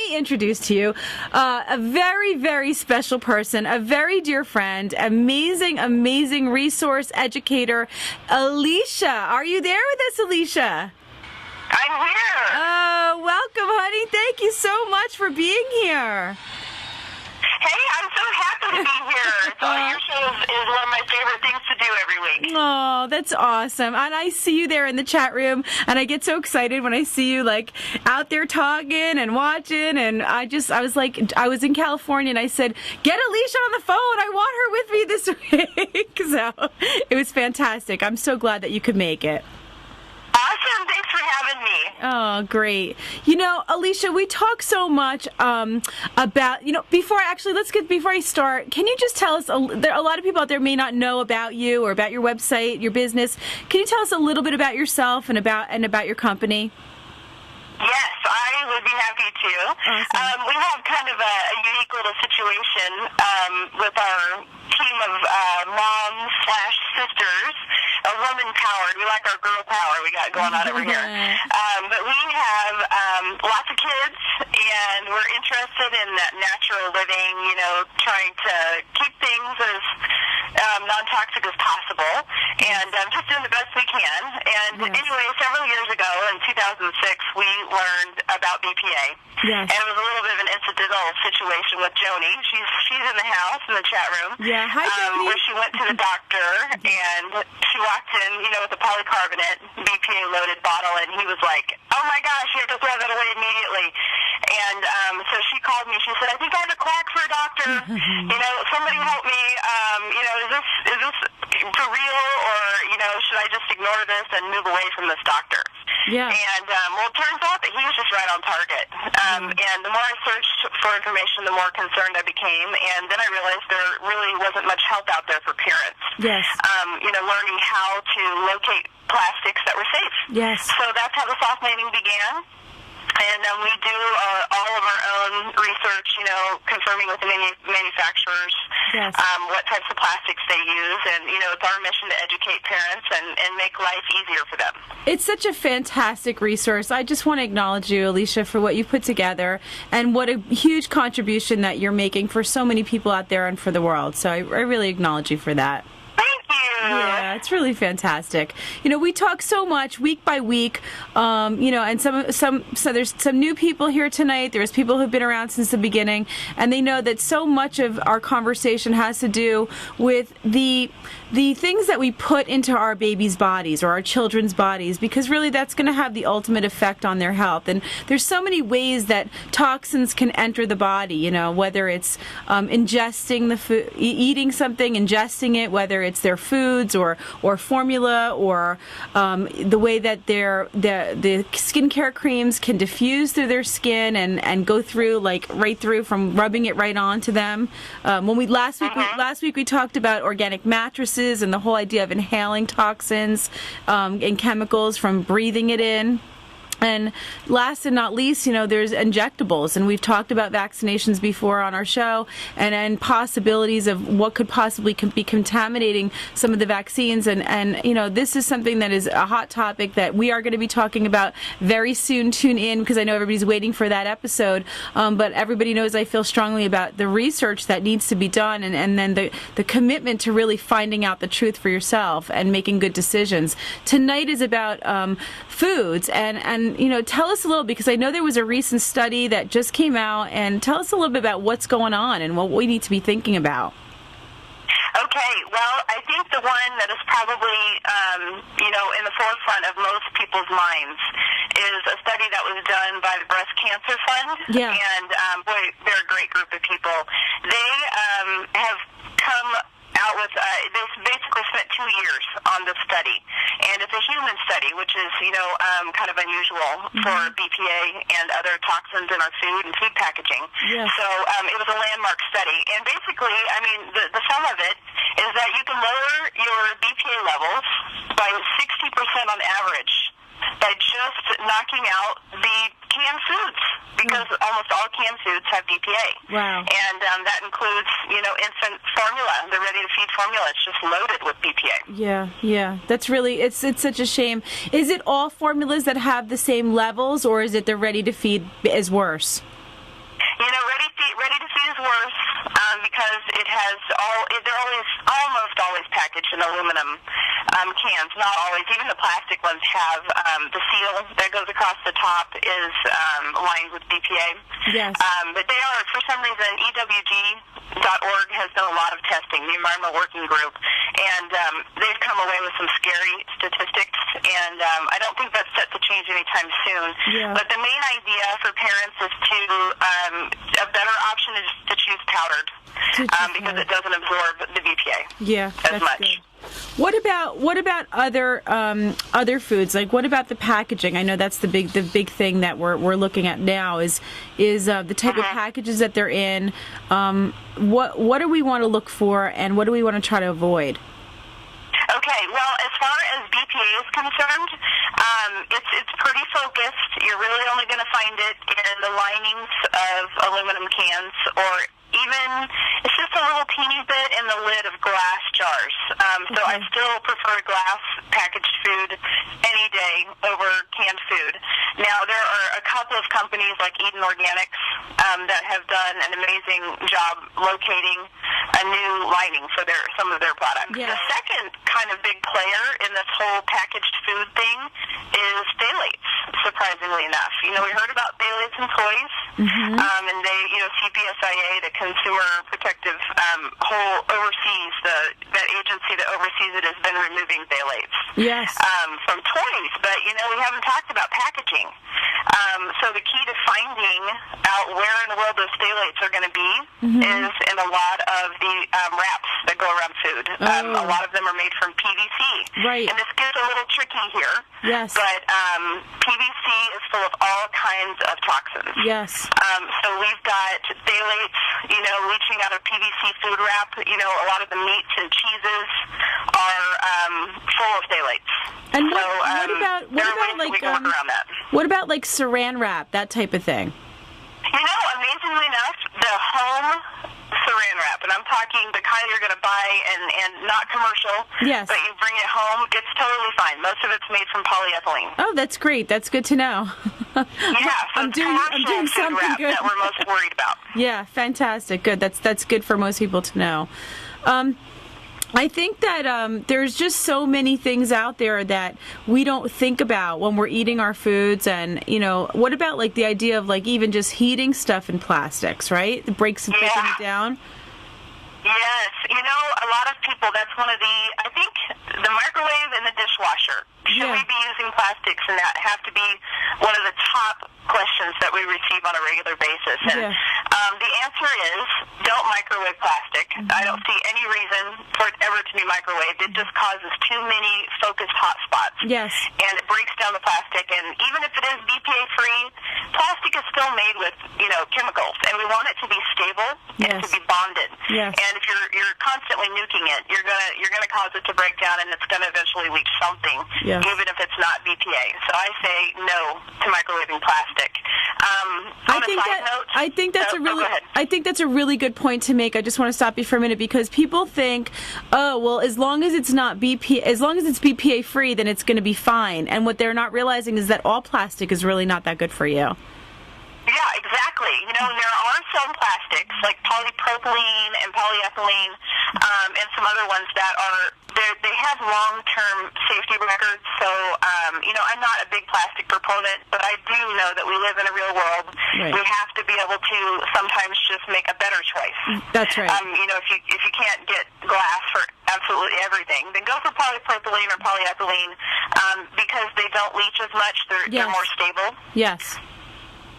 me introduce to you a very, very special person, a very dear friend, amazing, amazing resource educator, Alicia. Are you there with us, Alicia? I'm here. Oh, welcome, honey. Thank you so much for being here. Hey, I'm so happy to be here. So your show is one of my favorite things to do every week. Oh, that's awesome. And I see you there in the chat room, and I get so excited when I see you, like, out there talking and watching, and I was in California, and I said, get Alicia on the phone. I want her with me this week. So it was fantastic. I'm so glad that you could make it. Awesome. Thanks for having me. Oh, great. You know, Alicia, we talk so much about, before I start, can you just tell us, a lot of people out there may not know about you or about your website, your business. Can you tell us a little bit about yourself and about your company? Yes, I would be happy to. Awesome. We have kind of a unique little situation with our team of moms/sisters, a woman powered. We like our girl power we got going on over here. But we have lots of kids, and we're interested in that natural living, trying to keep things as non-toxic as possible, and just doing the best we can. And anyway, several years ago, in 2006, we learned about BPA. Yes. And it was a little bit of an incidental situation with Joni. She's in the house, in the chat room. Yeah, hi, Joni. Where she went to the doctor, and she walked in, with a polycarbonate BPA-loaded bottle, and he was like, oh my gosh, you have to throw that away immediately. And so she called me. She said, I think I have a quack for a doctor. Somebody help me. Is this for real, or, should I just ignore this and move away from this doctor? Yeah. And, it turns out that he was just right on target. And the more I searched for information, the more concerned I became. And then I realized there really wasn't much help out there for parents. Yes. Learning how to locate plastics that were safe. Yes. So that's how the soft landing began. And we do all of our own research, confirming with the manufacturers what types of plastics they use. And, it's our mission to educate parents and make life easier for them. It's such a fantastic resource. I just want to acknowledge you, Alicia, for what you've put together and what a huge contribution that you're making for so many people out there and for the world. So I really acknowledge you for that. Yeah, it's really fantastic. We talk so much week by week, and so there's some new people here tonight. There's people who've been around since the beginning, and they know that so much of our conversation has to do with the things that we put into our babies' bodies or our children's bodies, because really that's going to have the ultimate effect on their health. And there's so many ways that toxins can enter the body, whether it's ingesting the food, eating something, ingesting it, whether it's their foods or formula, or the way that the skincare creams can diffuse through their skin and go through, right through from rubbing it right onto them. Last week we talked about organic mattresses and the whole idea of inhaling toxins and chemicals from breathing it in. And last and not least, there's injectables, and we've talked about vaccinations before on our show, and possibilities of what could possibly be contaminating some of the vaccines. And this is something that is a hot topic that we are going to be talking about very soon. Tune in, because I know everybody's waiting for that episode. But everybody knows I feel strongly about the research that needs to be done, and then the commitment to really finding out the truth for yourself and making good decisions. Tonight is about foods, and tell us a little, because I know there was a recent study that just came out, and tell us a little bit about what's going on and what we need to be thinking about. Okay, well, I think the one that is probably, in the forefront of most people's minds is a study that was done by the Breast Cancer Fund. Yeah. And, they're a great group of people. They have come out with, they basically spent 2 years on this study. And it's a human study, which is, kind of unusual for BPA and other toxins in our food and food packaging. Yeah. So it was a landmark study. And basically, the sum of it is that you can lower your BPA levels by 60% on average by just knocking out the canned foods, because almost all canned foods have BPA. Wow. And that includes, infant formula. The ready-to-feed formula. It's just loaded with BPA. Yeah. That's really, it's such a shame. Is it all formulas that have the same levels, or is it the ready-to-feed is worse? because they're almost always packaged in aluminum cans. Not always. Even the plastic ones have the seal that goes across the top is lined with BPA. Yes. But they are, for some reason, EWG.org has done a lot of testing, the Environmental Working Group, and they've come away with some scary statistics, and I don't think that's set to change anytime soon. Yeah. But the main idea for parents is a better option is to choose powdered, because it doesn't absorb the BPA as much. Good. What about other foods? Like, what about the packaging? I know that's the big thing that we're looking at now is the type of packages that they're in. What do we want to look for, and what do we want to try to avoid? Okay, well, as far as BPA is concerned, it's pretty focused. You're really only going to find it in the linings of aluminum cans, or even it's just a little teeny bit in the lid of glass jars. So I still prefer glass packaged food any day over canned food. Now, there are a couple of companies like Eden Organics that have done an amazing job locating a new lining for some of their products. Yeah. The second kind of big player in this whole packaged food thing is phthalates, surprisingly enough. We heard about phthalates in toys, and they, CPSIA, the Consumer Protective oversees, that agency that oversees it, has been removing phthalates from toys, but, we haven't talked about packaging. So the key to finding out where in the world those phthalates are going to be is in a lot of the wraps that go around food. A lot of them are made from PVC. Right. And this gets a little tricky here. Yes. But PVC is full of all kinds of toxins. Yes. So we've got phthalates, leaching out of PVC food wrap. A lot of the meats and cheeses are full of phthalates. And so, what about like saran wrap, that type of thing? Amazingly enough, the home saran wrap, and I'm talking the kind you're going to buy and not commercial, but you bring it home, it's totally fine. Most of it's made from polyethylene. Oh, that's great. That's good to know. So I'm doing something good that we're most worried about. Yeah, fantastic. Good. That's good for most people to know. I think that there's just so many things out there that we don't think about when we're eating our foods. And, what about like the idea of like even just heating stuff in plastics, right? It breaks it down. Yes. A lot of people, that's one of I think the microwave and the dishwasher. Should we be using plastics, and that have to be one of the top questions that we receive on a regular basis. And the answer is don't microwave plastic. I don't see any reason for it ever to be microwaved. It just causes too many focused hot spots. Yes. And it breaks down the plastic. And even if it is BPA-free, plastic is still made with, chemicals. And we want it to be stable and to be bonded. Yes. And if you're constantly nuking it, you're gonna cause it to break down, and it's gonna eventually leach something, even if it's not BPA. So I say no to microwaving plastic. I think that's a really good point to make. I just want to stop you for a minute, because people think, oh, well, as long as it's BPA free, then it's going to be fine. And what they're not realizing is that all plastic is really not that good for you. Yeah, exactly. There are some plastics like polypropylene and polyethylene, and some other ones that they have long-term safety records. So, I'm not a big plastic proponent, but I do know that we live in a real world. Right. We have to be able to sometimes just make a better choice. That's right. If you can't get glass for absolutely everything, then go for polypropylene or polyethylene, because they don't leach as much. They're more stable. Yes.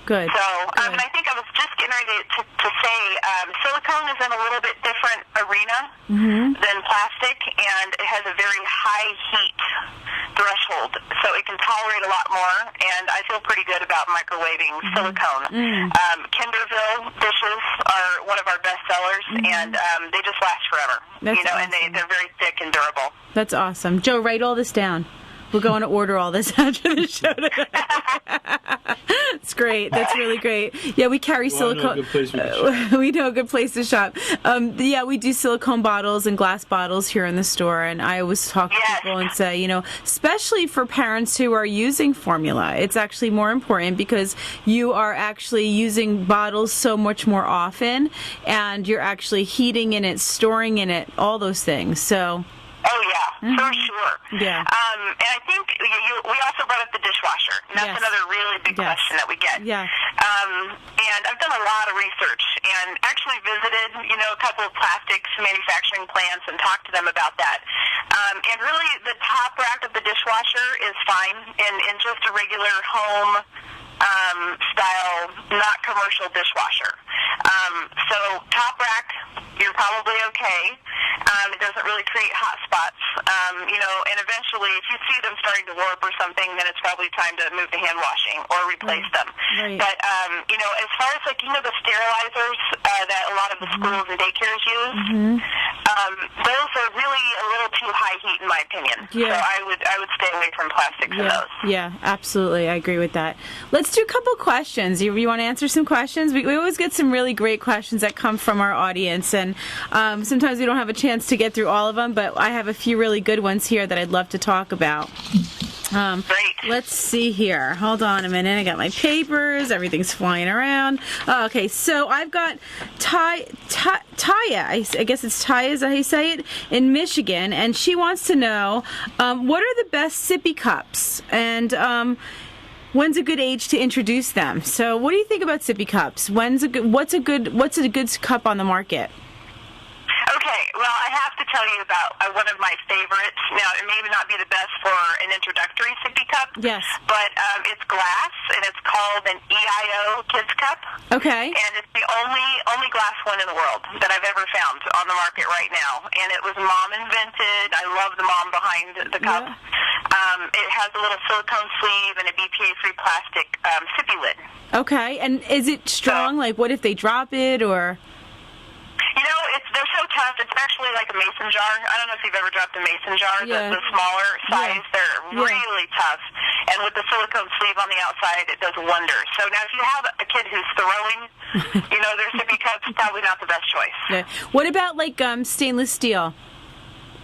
Good. So, and I think I was just getting ready to say silicone is in a little bit different arena than plastic, and it has a very high heat threshold, so it can tolerate a lot more, and I feel pretty good about microwaving silicone. Kinderville dishes are one of our best sellers, and they just last forever. That's awesome. And they're very thick and durable. That's awesome. Joe, write all this down. We're going to order all this after the show today. It's great. That's really great. Yeah, we carry silicone. We know a good place to shop. Yeah, we do silicone bottles and glass bottles here in the store, and I always talk to people and say, you know, especially for parents who are using formula, it's actually more important because you are actually using bottles so much more often, and you're actually heating in it, storing in it, all those things. So. Oh, yeah, for sure. Yeah. And I think we also brought up the dishwasher. And that's another really big question that we get. Yeah. And I've done a lot of research and actually visited, you know, a couple of plastics manufacturing plants and talked to them about that. And really, the top rack of the dishwasher is fine in just a regular home style, not commercial dishwasher. So top rack, you're probably okay. It doesn't really create hot spots. You know, and eventually, if you see them starting to warp or something, then it's probably time to move to hand washing or replace them. Right. But, you know, as far as, like, you know, the sterilizers that a lot of the schools and daycares use, those are really a little too high heat, in my opinion. Yeah. So I would stay away from plastics in those. Yeah, absolutely. I agree with that. Let's do a couple questions. You want to answer some questions? We always get some really great questions that come from our audience, and sometimes we don't have a chance to get through all of them, but I have a few really good ones here that I'd love to talk about. Great. Let's see here. Hold on a minute. I got my papers. Everything's flying around. Okay, so I've got Taya. I guess it's Taya, is that how you say it? In Michigan, and she wants to know what are the best sippy cups, and when's a good age to introduce them? So, what do you think about sippy cups? What's a good cup on the market? Okay, well, I have to tell you about one of my favorites. Now, it may not be the best for an introductory sippy cup. Yes. But it's glass, and it's called an EIO Kids Cup. Okay. And it's the only glass one in the world that I've ever found on the market right now. And it was mom invented. I love the mom behind the cup. Yeah. It has a little silicone sleeve and a BPA-free plastic sippy lid. Okay, and is it strong? Like, what if they drop it, or... You know, they're so tough. It's actually like a mason jar. I don't know if you've ever dropped a mason jar. Yeah. The smaller size, they're really tough. And with the silicone sleeve on the outside, it does wonders. So now if you have a kid who's throwing, you know, their sippy cup's probably not the best choice. Yeah. What about, like, stainless steel?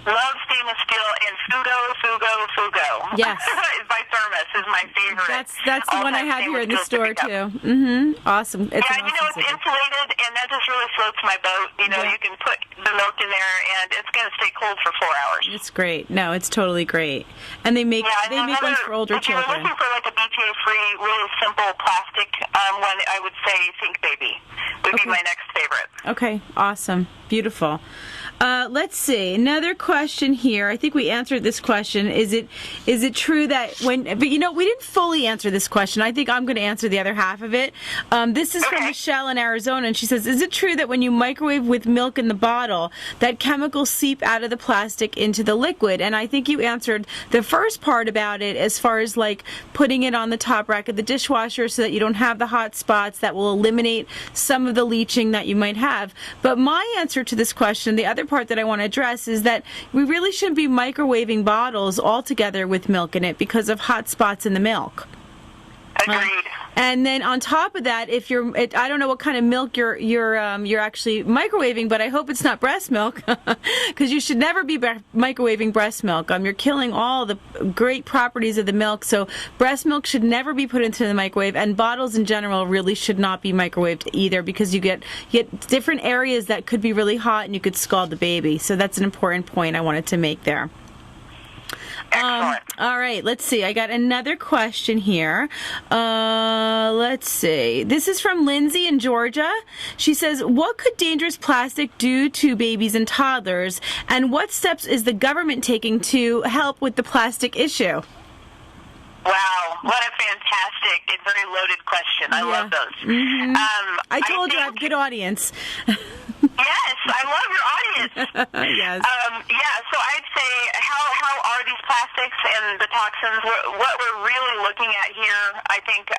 Love stainless steel and Fugo. Yes. By Thermos is my favorite. That's the one I have here in the store too. Awesome. It's you know, it's insulated, and that just really floats my boat. You know, you can put the milk in there, and it's going to stay cold for 4 hours. It's great. No, it's totally great. And they make ones for older children. If you're looking for like a BPA-free, really simple plastic one, I would say Think Baby would be my next favorite. Okay, awesome, beautiful. Let's see. Another question here. I think we answered this question. Is it true that but you know, we didn't fully answer this question. I think I'm going to answer the other half of it. This is from Michelle in Arizona, and she says, is it true that when you microwave with milk in the bottle, that chemicals seep out of the plastic into the liquid? And I think you answered the first part about it as far as like putting it on the top rack of the dishwasher so that you don't have the hot spots. That will eliminate some of the leaching that you might have. But my answer to this question, the other part that I want to address, is that we really shouldn't be microwaving bottles altogether with milk in it because of hot spots in the milk. Agreed. And then on top of that, if I don't know what kind of milk you're actually microwaving, but I hope it's not breast milk, because you should never be microwaving breast milk. You're killing all the great properties of the milk. So breast milk should never be put into the microwave, and bottles in general really should not be microwaved either, because you get different areas that could be really hot and you could scald the baby. So that's an important point I wanted to make there. All right, let's see. I got another question here. Let's see. This is from Lindsay in Georgia. She says, what could dangerous plastic do to babies and toddlers, and what steps is the government taking to help with the plastic issue? Wow, what a fantastic and very loaded question. I love those. Mm-hmm. I told you I have a good audience. Yes, I love your audience. Yes. So I'd say how are these plastics and the toxins? What we're really looking at here, I think,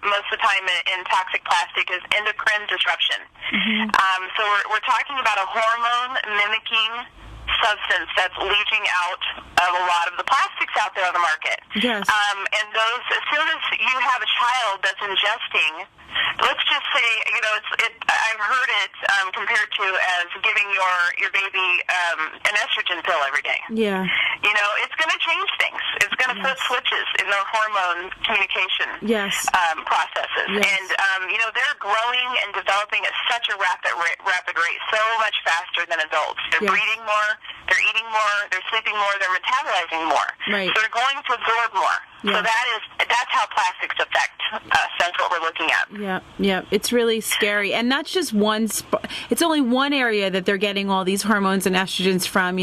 most of the time in toxic plastic is endocrine disruption. Mm-hmm. So we're talking about a hormone mimicking substance that's leaching out of a lot of the plastics out there on the market. Yes. And those, as soon as you have a child that's ingesting, let's just say, I've heard it compared to as giving your baby an estrogen pill every day. Yeah. It's going to change things. It's going to put switches in the hormone communication processes. Yes. And, they're growing and developing at such a rapid rate, so much faster than adults. They're breathing more, they're eating more, they're sleeping more, they're metabolizing more. Right. So they're going to absorb more. Yeah. So that's how plastics affect us. That's what we're looking at. Yeah. It's really scary. And that's just it's only one area that they're getting all these hormones and estrogens from,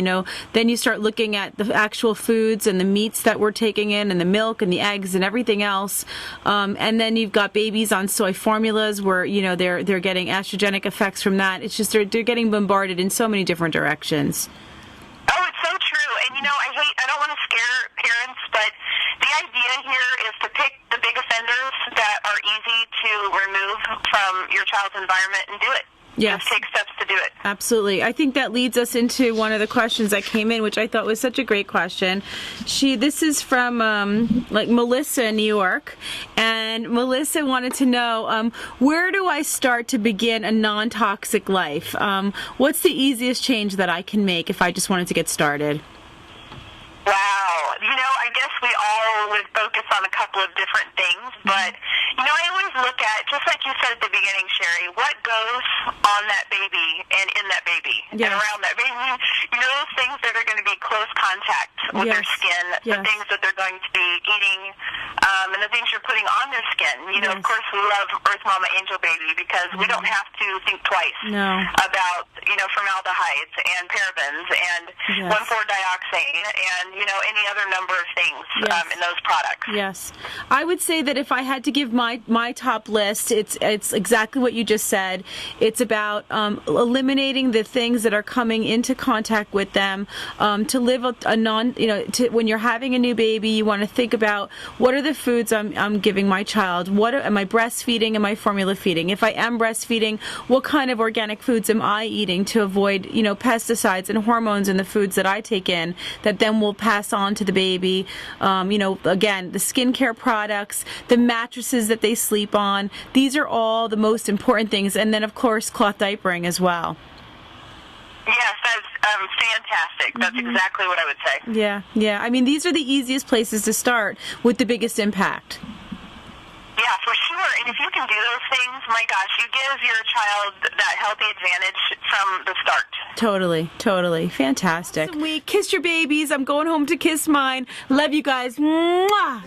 Then you start looking at the actual foods and the meats that we're taking in and the milk and the eggs and everything else. And then you've got babies on soy formulas where, they're getting estrogenic effects from that. It's just they're getting bombarded in so many different directions. Oh, it's so true. And, I don't want to scare parents, but the idea here is to pick the big offenders that are easy to remove from your child's environment and do it. Yes. Just take steps to do it. Absolutely. I think that leads us into one of the questions that came in, which I thought was such a great question. This is from Melissa in New York, and Melissa wanted to know, where do I start to begin a non-toxic life? What's the easiest change that I can make if I just wanted to get started? Wow. I guess we all would focus on a couple of different things, but, I always look at, just like you said at the beginning, Shari, what goes on that baby and in that baby and around that baby. Those things that are going to be close contact with their skin, the things that they're going to be eating, and the things you're putting on their skin. Of course, we love Earth Mama Angel Baby because we don't have to think twice about, formaldehydes and parabens and 1,4-dioxane and, any other number of things in those products. Yes. I would say that if I had to give my top list, it's exactly what you just said. It's about eliminating the things that are coming into contact with them. To live when you're having a new baby, you want to think about what are the foods I'm giving my child. Am I breastfeeding? Am I formula feeding? If I am breastfeeding, what kind of organic foods am I eating to avoid pesticides and hormones in the foods that I take in that then will pass on to the baby? Again, the skincare products, the mattresses that they sleep on. These are all the most important things. And then, of course, cloth diapering as well. Yes, that's fantastic. That's exactly what I would say. Yeah. I mean, these are the easiest places to start with the biggest impact. Yeah, for sure. And if you can do those things, my gosh, you give your child that healthy advantage from the start. Totally. Fantastic. Awesome week. Kiss your babies. I'm going home to kiss mine. Love you guys. Mwah!